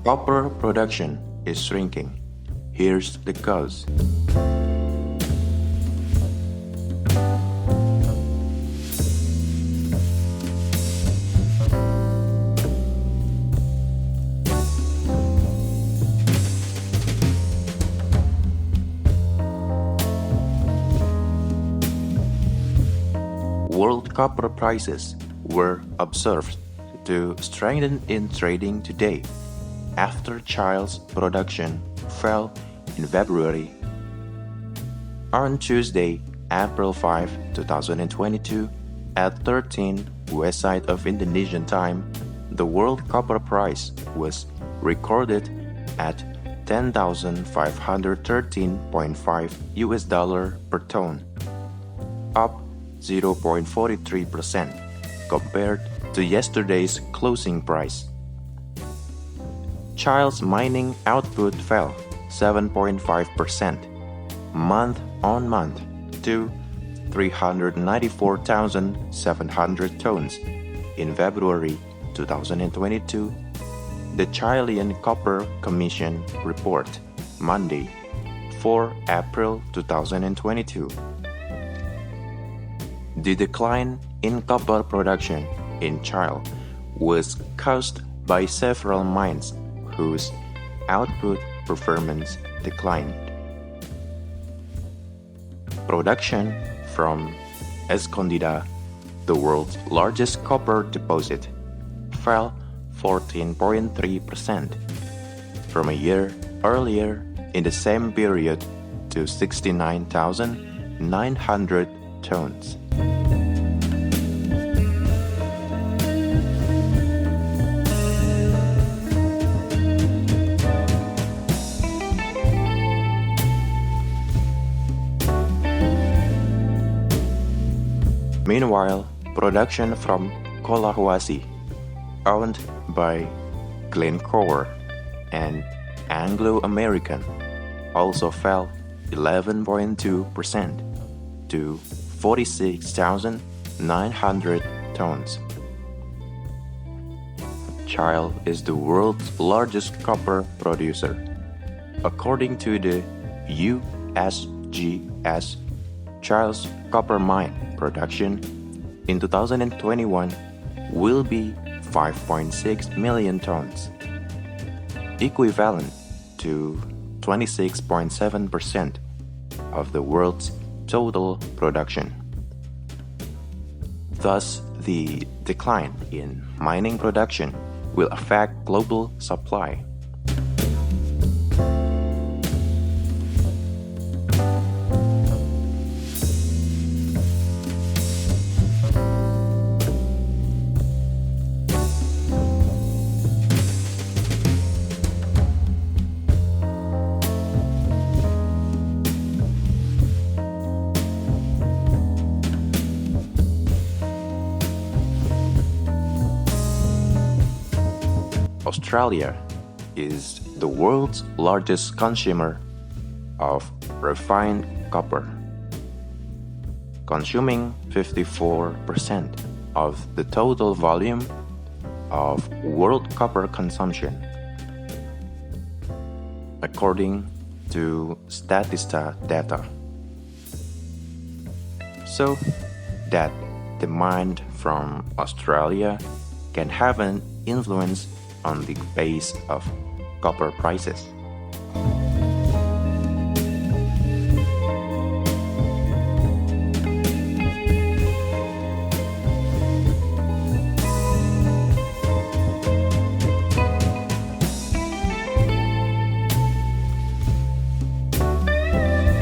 Copper production is shrinking. Here's the cause. World copper prices were observed to strengthen in trading today after Chile's production fell in February. On Tuesday, April 5, 2022, at 13 west side of Indonesian time, the world copper price was recorded at $10,513.5 per ton, up 0.43% compared to yesterday's closing price. Chile's mining output fell 7.5% month-on-month to 394,700 tons in February 2022, the Chilean Copper Commission report Monday, 4 April 2022. The decline in copper production in Chile was caused by several mines whose output performance declined. Production from Escondida, the world's largest copper deposit, fell 14.3% from a year earlier in the same period to 69,900 tons. Meanwhile, production from Collahuasi, owned by Glencore and Anglo American, also fell 11.2% to 46,900 tons. Chile is the world's largest copper producer. According to the USGS, Chile's copper mine production in 2021 will be 5.6 million tons, equivalent to 26.7% of the world's total production. Thus, the decline in mining production will affect global supply. Australia is the world's largest consumer of refined copper, consuming 54% of the total volume of world copper consumption, according to Statista data. So that demand from Australia can have an influence on the base of copper prices.